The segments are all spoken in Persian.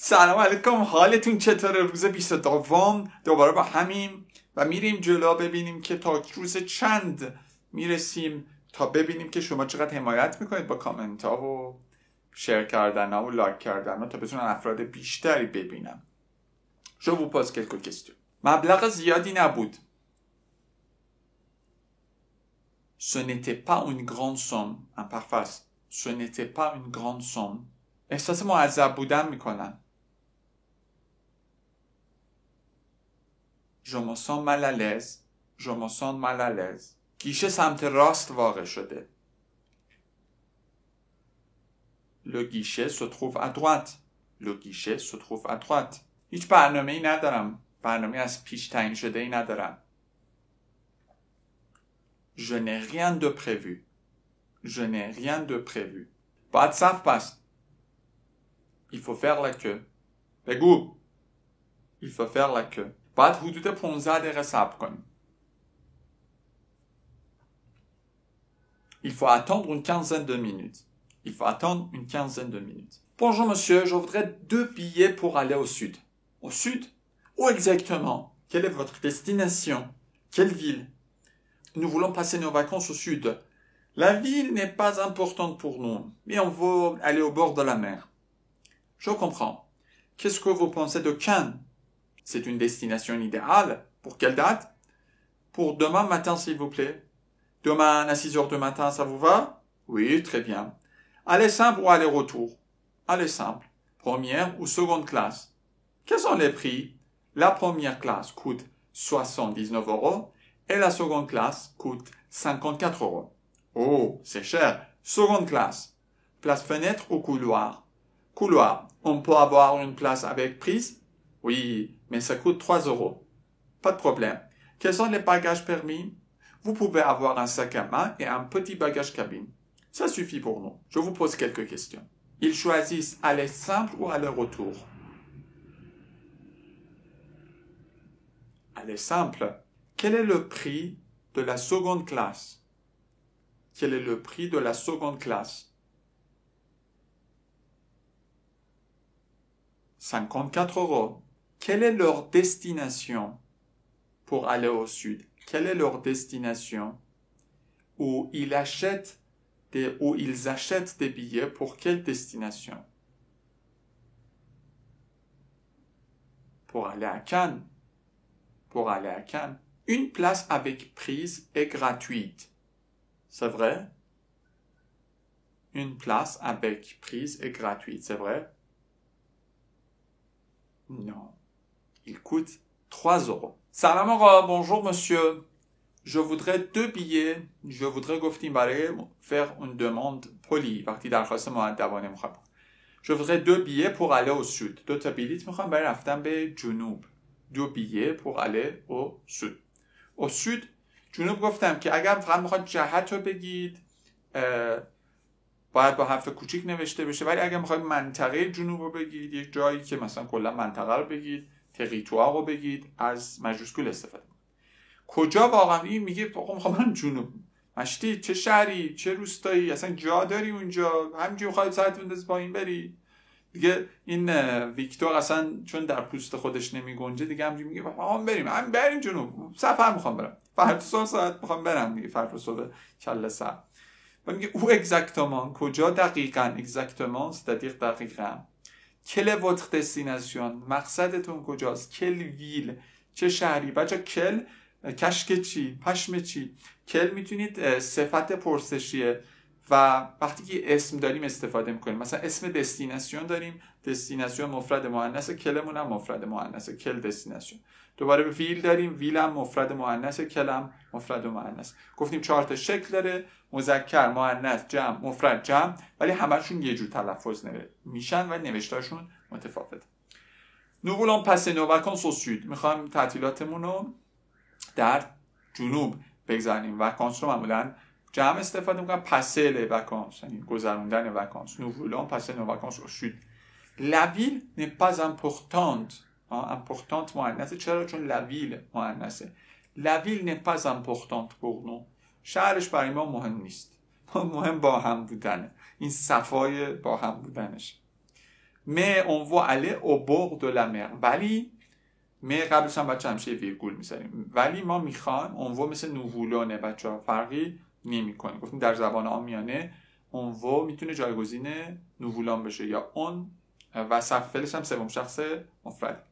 سلام علیکم، حالتون چطوره؟ روز 22 دوباره با همیم و میریم جلو ببینیم که تا روز چند میرسیم تا ببینیم که شما چقدر حمایت میکنید با کامنت ها و شیر کردن ها و لایک کردن ها تا بتونن افراد بیشتری ببینم. Je vous pose quelques questions. مبلغ زیادی نبود. Ce n'était pas une grande somme. Un parface. Ce n'était pas une grande somme. احساس معذب بودن میکنم. Je me sens mal à l'aise. Je me sens mal à l'aise. گیشه سمت راست واقع شده. Le guichet se trouve à droite. Le guichet se trouve à droite. هیچ برنامه‌ای ندارم. برنامه از پیش تعیین شده‌ای ندارم. Je n'ai rien de prévu. Je n'ai rien de prévu. باید صف بست. Il faut faire la queue. بگو. Il faut faire la queue. باید حدود 15 دقیقه صبر کنیم. Il faut attendre une quinzaine de minutes. Il faut attendre une quinzaine de minutes. Bonjour monsieur, je voudrais 2 billets pour aller au sud. Au sud? Où exactement? Quelle est votre destination? Quelle ville? Nous voulons passer nos vacances au sud. La ville n'est pas importante pour nous, mais on veut aller au bord de la mer. Je comprends. Qu'est-ce que vous pensez de Cannes? C'est une destination idéale. Pour quelle date? Pour demain matin, s'il vous plaît. Demain à 6 heures du matin, ça vous va? Oui, très bien. Aller simple ou aller-retour? Aller simple. Première ou seconde classe? Quels sont les prix? La première classe coûte 79 € et la seconde classe coûte 54 €. Oh, c'est cher. Seconde classe. Place fenêtre ou couloir? Couloir. On peut avoir une place avec prise? Oui, mais ça coûte 3 €. Pas de problème. Quels sont les bagages permis? Vous pouvez avoir un sac à main et un petit bagage cabine. Ça suffit pour nous. Je vous pose quelques questions. Ils choisissent aller simple ou aller-retour? Aller simple. Quel est le prix de la seconde classe? Quel est le prix de la seconde classe? 54 €. Quelle est leur destination pour aller au sud? Quelle est leur destination? Où ils achètent des billets pour quelle destination? Pour aller à Cannes. Pour aller à Cannes. Une place avec prise est gratuite. C'est vrai? Une place avec prise est gratuite, c'est vrai? Non. Il coûte 3 €. Salam آقا. Bonjour monsieur. Je voudrais 2 billets. Je voudrais گفتیم برای faire une demande polie. وقتی درخواست مؤدبانه میخوام. Je voudrais 2 billets pour aller au sud. 2 تا بلیط میخوام برای رفتن به جنوب. 2 billets pour aller au sud. Au sud جنوب گفتم که اگر فقط میخواد جهت رو بگید باید با حرف کوچیک نوشته بشه، ولی اگر میخواید منطقه جنوب رو بگید، یک جایی که مثلا کلا منطقه رو بگید، تریتوار رو بگید، از ماژوسکول استفاده کنید. کجا واقعا میگه میخوام من جنوب مشتی، چه شهری، چه روستایی، اصلا جا داری اونجا، همینجوری میخوای ساعت بندازی پایین بری دیگه. این ویکتور اصلا چون در پوست خودش نمیگنجه دیگه همینجوری میگه هم بریم جنوب، سفر میخوام برم، فردا ساعت میخوام برم دیگه، فردا صبح کله سر. و میگه او اگزاکتومان، کجا دقیقاً، اگزاکتومان c'est-à-dire دقیقاً. quelle est votre destination، مقصدتون کجاست، quelle ville، چه شهری. بچا کل کشک چی، پشم چی. کل میتونید صفت پرسشیه و وقتی که اسم داریم استفاده میکنیم. مثلا اسم دستیناسیون داریم، دستیناسیون مفرد مؤنث، کلمون هم مفرد مؤنث، کل دستیناسیون. دوباره ویل داریم، ویل هم مفرد مؤنث، کل هم مفرد مؤنث. گفتیم 4 تا شکل داره، مذکر، مؤنث، جمع، مفرد، جمع، ولی همشون یه جور تلفظ میشن و نوشتارشون متفاوته. Nous voulons passer nos vacances au sud. میخوایم تعطیلاتمون رو در جنوب بگذاریم. واکانس رو معمولا جمع استفاده میکنم، passer les vacances، یعنی گذروندن واکانس. Nous voulons passer nos vacances au sud. La ville n'est pas importante. importante مؤنثه. چرا؟ چون la ville مؤنثه. La ville n'est pas importante pour nous. شهرش برای ما مهم نیست. مهم با هم بودنه. این صفای با هم بودنش. mais on va aller au bord de la mer. ولی می قبلش هم بچه همشه ویرگول میذاریم. ولی ما میخوایم اون و مثل نوولونه بچه ها فرقی نمی کنیم. گفتیم در زبان عامیانه اون و میتونه جایگزین نوولان بشه یا اون و صرف فعلش هم سوم شخص مفرد.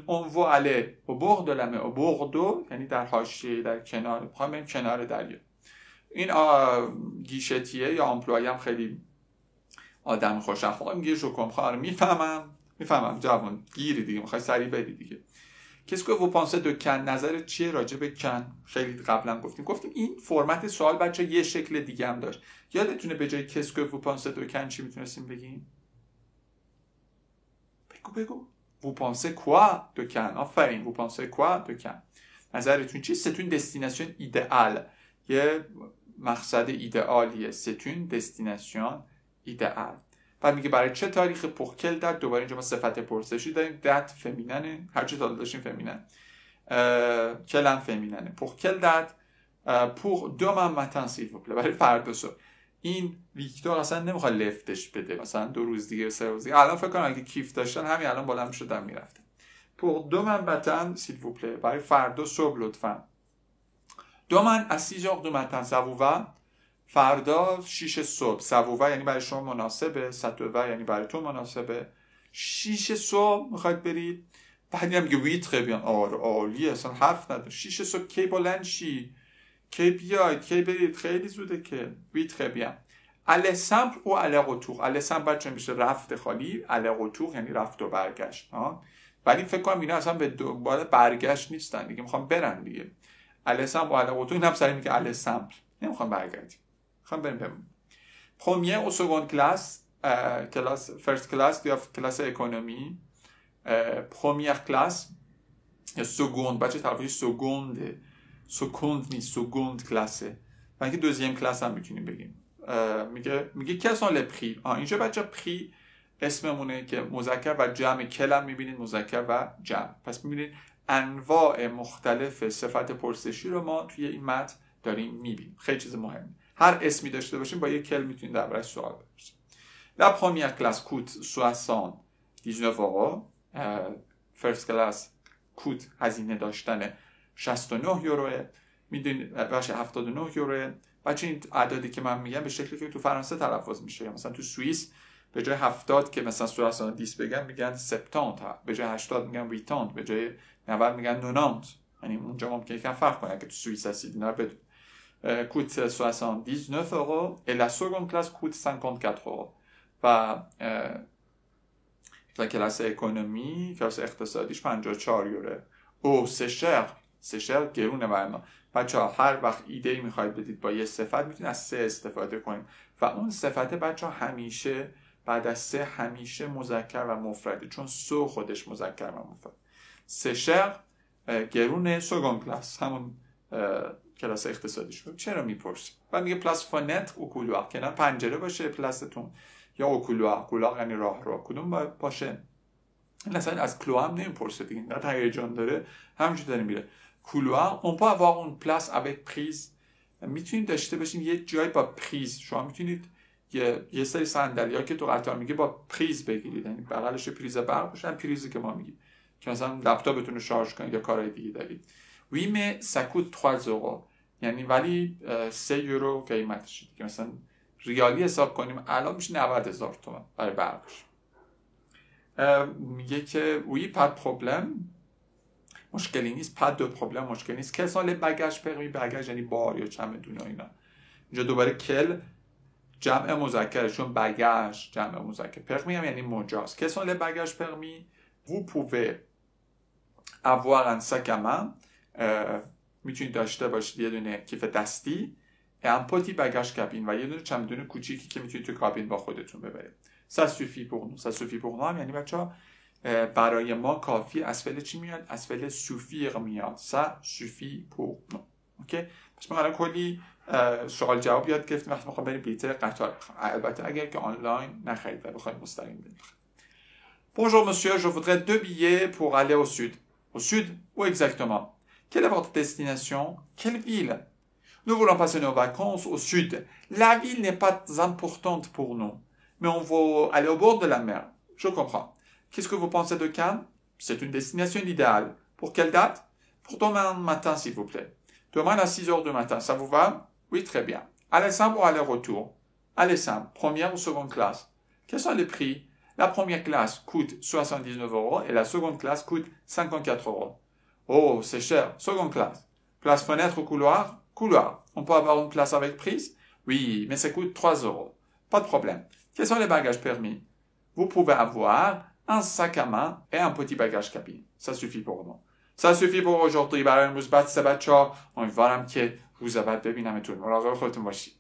اون و علی au bord de la mer au bord d'eau یعنی در حاشیه در کنار میخوایم بریم کنار دریا. این گیشتیه یا آمپلوی هم خیلی آدم خوش اخلاقه میگه شکم خواهر میفهمم جوان گیری دیگه میخوای سریع بری دیگه. Qu'est-ce que vous pensez de Cannes؟ نظرت چیه راجع به کن؟ خیلی قبلا گفتیم این فرمت سوال بچه یه شکل دیگه هم داشت. یادتونه به جای Qu'est-ce que vous pensez de Cannes چی میتونستیم بگیم؟ بگو vous pensez quoi de Cannes؟ آفرین vous pensez quoi de Cannes؟ نظرتون چیه؟ c'est une destination idéale. یه مقصد ایدئالیه. c'est une destination idéale. بعد میگه برای چه تاریخ pour quelle date؟ دوباره اینجا ما صفت پرسشی داریم. date فمیننه، هر چی تا داشتیم فمینن. quelle هم فمیننه. pour quelle date؟ pour demain matin s'il vous plaît. برای فردا صبح. این ویکتور اصلا نمیخواد لفتش بده مثلا 2 روز دیگه 3 روز دیگه. الان فکر کنم اگه کیف داشتن همین الان بالا میشدن میرفتن. pour demain matin s'il vous plaît. برای فردا صبح لطفا. demain à 6 heures du matin ça vous va؟ فردا 6 صبح. سووا یعنی برای شما مناسبه، ستووا یعنی برای تو مناسبه. 6 صبح میخواید برید؟ بعد میگه وی تری بیان. آره عالیه اصلا حرف نداره. 6 صبح کی بلند شی؟ کی بیاید؟ کی برید؟ خیلی زوده که. وی تری بیان. aller simple ou aller retour؟ aller simple بچه میشه رفت خالی، aller retour یعنی رفت و برگشت. ولی فکر کنم اینا اصلا به دنبال برگشت نیستن دیگه، میخوام برن دیگه. aller simple ou aller retour این هم سری میگه aller simple. نمیخوام برگردیم. خواهم بریم. Première ou seconde classe کلاس فرست کلاس یا کلاس اکونومی. première classe یا سوگوند بچه طرفش سوگونده. سوگوند نیست، سوگوند کلاسه. و اینکه دوزیم کلاس هم میتونیم بگیم. میگه quels sont les prix؟ اینجا بچه پری اسممونه که مذکر و جمع کلم میبینید مذکر و جمع. پس میبینید انواع مختلف صفت پرسشی رو ما توی این متن داریم میبینیم. خیلی چیز مهمه. هر اسمی داشته باشیم با یک کلمه میتونید دربارش سوال بپرسید. La première classe coûte 79 €. First class coûte هزینه داشتن 69 €. میدونید باشه 79 €. بچه این اعدادی که من میگم به شکلی که تو فرانسه تلفظ میشه. مثلا تو سوئیس به جای 70 که مثلا 70 بگن میگن 70. به جای 80 میگن 80. به جای 90 میگن 90. یعنی اونجا ممکنه یکم فرق کنه که تو سوئیس هستید اینا رو بدون. coûte 79 € et la seconde classe coûte 54 €. و کلاس اکونومی کلاس اقتصادیش 54 €. او c'est cher گرونه برای ما. بچه‌ها هر وقت ایده‌ای می‌خواید بدید با یه صفت میتونید از 3 استفاده کنید و اون صفت بچه‌ها همیشه بعد از 3 همیشه مذکر و مفرده، چون سو خودش مذکر و مفرد. c'est cher گرونه seconde class همون کلاس اقتصادی شد. چرا میپرسید؟ بعد میگه پلاس فنتر او کولوار کنار پنجره باشه پلاستون یا او کولوار یعنی راه رو کدوم باشه؟ این اصلا از کلو هم نمیپرسه دیگه، اینقدر هیجان داره همینجوری داره میره. کولوار اون peut avoir une place avec prise. میتونید داشته باشین یه جای با پریز. شما میتونید یه سری صندلی‌ها که تو قطار میگه با پریز بگیرید، یعنی بغلش پریز برق باشه، پریزی که ما میگیم که مثلا لپتاپتون رو شارژ کنید یا کارهای دیگه دارید. Oui mais ça coûte 3 €. یعنی ولی 3 € قیمتشه دیگه. مثلا ریالی حساب کنیم الان میشه 90,000 تومان برای برقش. میگه که oui pas de problème مشکلی نیست. pas de problème مشکلی نیست. quels sont les bagages permis؟ bagages یعنی بار یا چمدون و اینا. اینجا دوباره کل جمع مذکر چون بگاژ جمع مذکر. permis هم یعنی مجاز. quels sont les bagages permis؟ vous pouvez avoir un sac à main. میتونید داشته باشید یه دونه کیف دستی un petit bagage cabine و یه دونه چمدون کوچیکی که میتونید تو کابین با خودتون ببرید. ça suffit pour nous. ça suffit pour nous یعنی بچه‌ها برای ما کافی. از فعل چی میاد؟ از فعل suffire میاد. ça suffit pour nous. اوکی؟ پس ما الان کلی سوال جواب یاد گرفتیم وقتی میخوام بریم بلیط قطار بخریم. البته اگر که آنلاین نخرید و بخواید مستقیم برید. Bonjour monsieur, je voudrais 2 billets pour aller au sud. Au sud? Où exactement? Quelle est votre destination? Quelle ville? Nous voulons passer nos vacances au sud. La ville n'est pas importante pour nous, mais on va aller au bord de la mer. Je comprends. Qu'est-ce que vous pensez de Cannes? C'est une destination idéale. Pour quelle date? Pour demain matin, s'il vous plaît. Demain à 6 heures du matin, ça vous va? Oui, très bien. Aller simple ou aller-retour? Aller simple, première ou seconde classe? Quels sont les prix? La première classe coûte 79 € et la seconde classe coûte 54 €. Oh, c'est cher. Seconde classe. Place fenêtre ou couloir? Couloir. On peut avoir une place avec prise? Oui, mais ça coûte 3 €. Pas de problème. Quels sont les bagages permis? Vous pouvez avoir un sac à main et un petit bagage cabine. Ça suffit pour nous. Ça suffit pour aujourd'hui. برای مثبت 3 بچه‌ها امیدوارم که روز بعد ببینمتون. مراقب خودتون باشید.